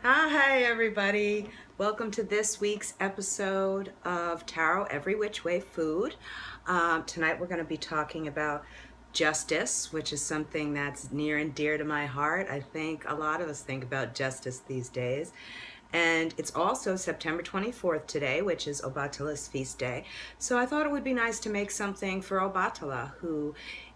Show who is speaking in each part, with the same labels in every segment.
Speaker 1: Hi, everybody. Welcome to this week's episode of Tarot Every Which Way Food. Tonight we're going to be talking about justice, which is something that's near and dear to my heart. I think a lot of us think about justice these days. And it's also September 24th today, which is Obatala's feast day. So I thought it would be nice to make something for Obatala, who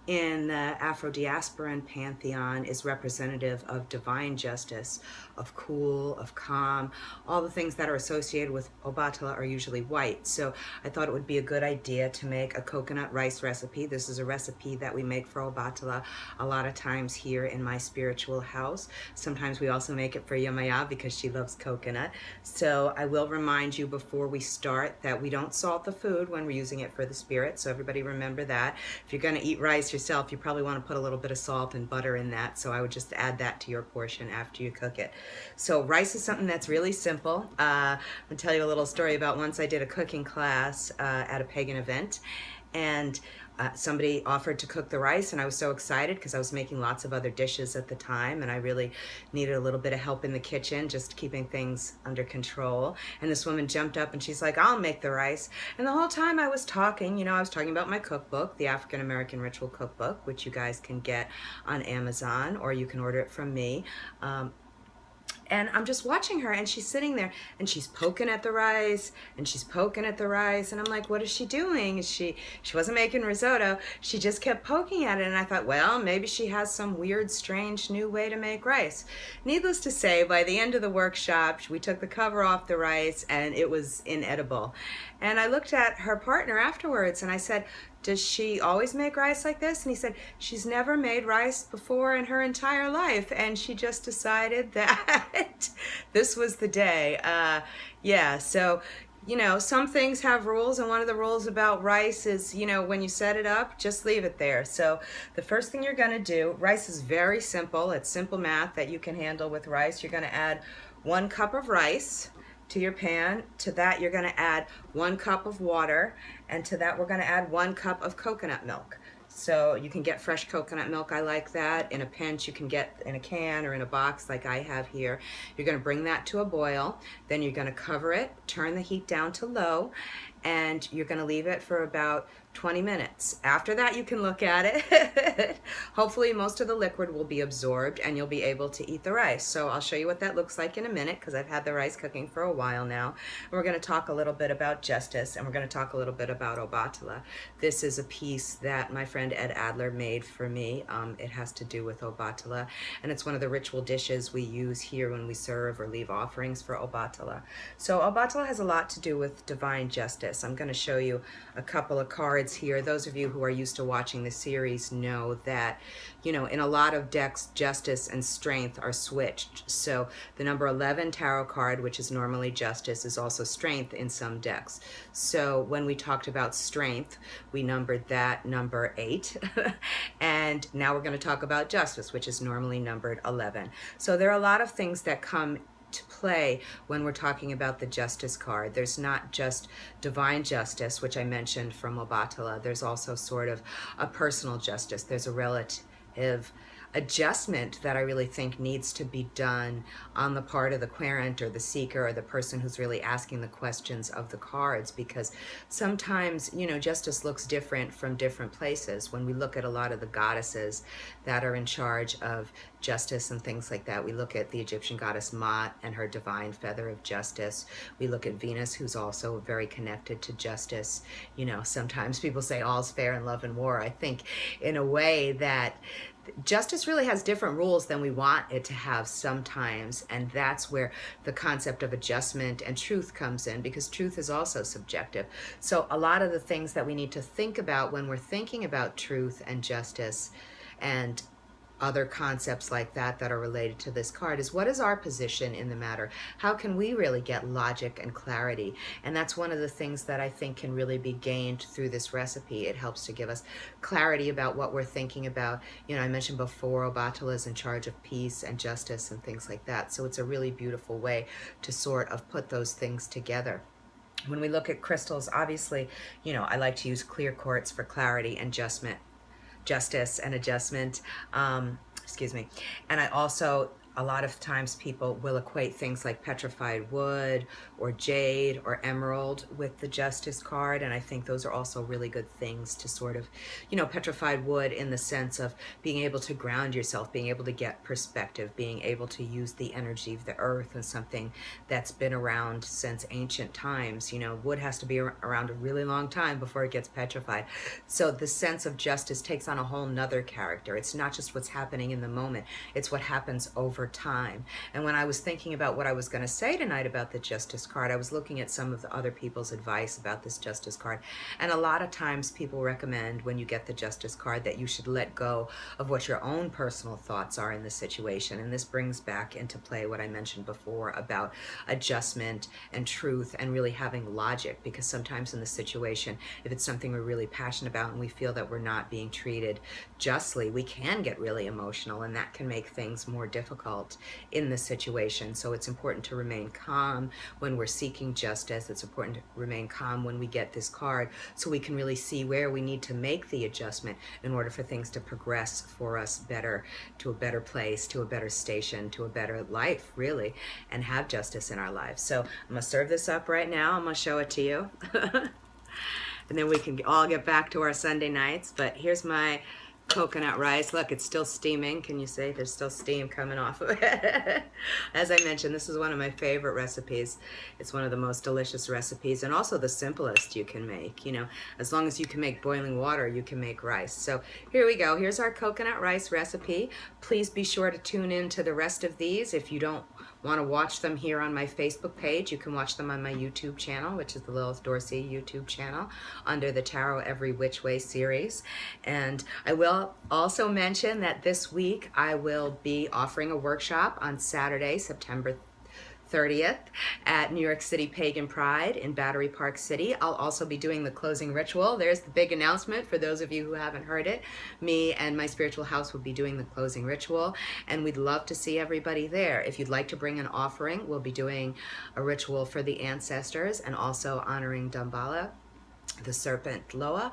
Speaker 1: in the Afro-diasporan pantheon is representative of divine justice, of cool, of calm. All the things that are associated with Obatala are usually white. So I thought it would be a good idea to make a coconut rice recipe. This is a recipe that we make for Obatala a lot of times here in my spiritual house. Sometimes we also make it for Yamaya because she loves coconut. So I will remind you before we start that we don't salt the food when we're using it for the spirit. So everybody remember that. If you're going to eat rice yourself, you probably want to put a little bit of salt and butter in that. So I would just add that to your portion after you cook it. So rice is something that's really simple. I'm going to tell you a little story about once I did a cooking class at a pagan event, and somebody offered to cook the rice, and I was so excited because I was making lots of other dishes at the time, and I really needed a little bit of help in the kitchen, just keeping things under control. And this woman jumped up and she's like, "I'll make the rice." And the whole time I was talking, I was talking about my cookbook, the African American Ritual Cookbook, which you guys can get on Amazon or you can order it from me. And I'm just watching her, and she's sitting there, and she's poking at the rice, and she's poking at the rice, and I'm like, what is she doing? She wasn't making risotto. She just kept poking at it, and I thought, well, maybe she has some weird, strange new way to make rice. Needless to say, by the end of the workshop, we took the cover off the rice, and it was inedible. And I looked at her partner afterwards, and I said, "Does she always make rice like this?" And he said, "She's never made rice before in her entire life, and she just decided that this was the day." So some things have rules, and one of the rules about rice is, when you set it up, just leave it there. So the first thing you're going to do, rice is very simple. It's simple math that you can handle with rice. You're going to add 1 cup of rice to your pan. To that you're going to add 1 cup of water, and to that we're going to add 1 cup of coconut milk. So you can get fresh coconut milk. I like that. In a pinch, you can get in a can or in a box like I have here. You're going to bring that to a boil. Then you're going to cover it, turn the heat down to low, and you're going to leave it for about 20 minutes. After that, you can look at it. Hopefully most of the liquid will be absorbed and you'll be able to eat the rice. So I'll show you what that looks like in a minute because I've had the rice cooking for a while now. And we're going to talk a little bit about justice, and we're going to talk a little bit about Obatala. This is a piece that my friend Ed Adler made for me. It has to do with Obatala, and it's one of the ritual dishes we use here when we serve or leave offerings for Obatala. So Obatala has a lot to do with divine justice. I'm going to show you a couple of cards here. Those of you who are used to watching the series know that, in a lot of decks, justice and strength are switched. So the number 11 tarot card, which is normally justice, is also strength in some decks. So when we talked about strength, we numbered that number 8. And now we're going to talk about justice, which is normally numbered 11. So there are a lot of things that come to play when we're talking about the justice card. There's not just divine justice, which I mentioned from Obatala. There's also sort of a personal justice. There's a relative adjustment that I really think needs to be done on the part of the querent or the seeker or the person who's really asking the questions of the cards, because sometimes, justice looks different from different places. When we look at a lot of the goddesses that are in charge of justice and things like that, we look at the Egyptian goddess Ma'at and her divine feather of justice. We look at Venus, who's also very connected to justice. Sometimes people say all's fair in love and war. I think in a way that justice really has different rules than we want it to have sometimes, and that's where the concept of adjustment and truth comes in, because truth is also subjective. So a lot of the things that we need to think about when we're thinking about truth and justice and other concepts like that that are related to this card is, what is our position in the matter? How can we really get logic and clarity? And that's one of the things that I think can really be gained through this recipe. It helps to give us clarity about what we're thinking about. I mentioned before, Obatala is in charge of peace and justice and things like that. So it's a really beautiful way to sort of put those things together. When we look at crystals, obviously, I like to use clear quartz for clarity and justice and adjustment. Excuse me. And I also a lot of times people will equate things like petrified wood or jade or emerald with the Justice card, and I think those are also really good things to sort of, petrified wood in the sense of being able to ground yourself, being able to get perspective, being able to use the energy of the earth and something that's been around since ancient times. Wood has to be around a really long time before it gets petrified. So the sense of justice takes on a whole nother character. It's not just what's happening in the moment, it's what happens over time. And when I was thinking about what I was going to say tonight about the Justice card, I was looking at some of the other people's advice about this Justice card. And a lot of times people recommend when you get the Justice card that you should let go of what your own personal thoughts are in the situation. And this brings back into play what I mentioned before about adjustment and truth and really having logic, because sometimes in the situation, if it's something we're really passionate about and we feel that we're not being treated justly, we can get really emotional, and that can make things more difficult in the situation. So it's important to remain calm when we're seeking justice. It's important to remain calm when we get this card so we can really see where we need to make the adjustment in order for things to progress for us better, to a better place, to a better station, to a better life, really, and have justice in our lives. So I'm going to serve this up right now. I'm going to show it to you. And then we can all get back to our Sunday nights. But here's my coconut rice. Look, it's still steaming. Can you see? There's still steam coming off of it. As I mentioned, this is one of my favorite recipes. It's one of the most delicious recipes and also the simplest you can make. As long as you can make boiling water, you can make rice. So here we go. Here's our coconut rice recipe. Please be sure to tune in to the rest of these. If you don't want to watch them here on my Facebook page, you can watch them on my YouTube channel, which is the Lilith Dorsey YouTube channel, under the Tarot Every Which Way series. And I will also mention that this week I will be offering a workshop on Saturday, September 30th at New York City Pagan Pride in Battery Park City. I'll also be doing the closing ritual. There's the big announcement for those of you who haven't heard it. Me and my spiritual house will be doing the closing ritual, and we'd love to see everybody there. If you'd like to bring an offering, we'll be doing a ritual for the ancestors and also honoring Damballa, the serpent Loa.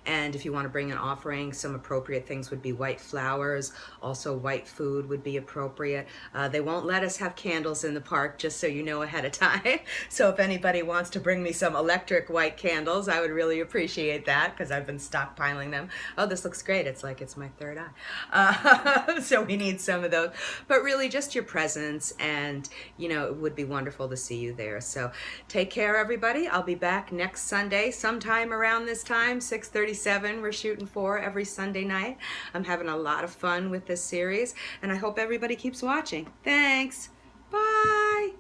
Speaker 1: And if you want to bring an offering, some appropriate things would be white flowers. Also white food would be appropriate. They won't let us have candles in the park, just so you know ahead of time. So if anybody wants to bring me some electric white candles, I would really appreciate that, because I've been stockpiling them. Oh, this looks great. It's like it's my third eye. So we need some of those. But really just your presence, and it would be wonderful to see you there. So take care, everybody. I'll be back next Sunday sometime around this time, 6:37. We're shooting for every Sunday night. I'm having a lot of fun with this series, and I hope everybody keeps watching. Thanks. Bye.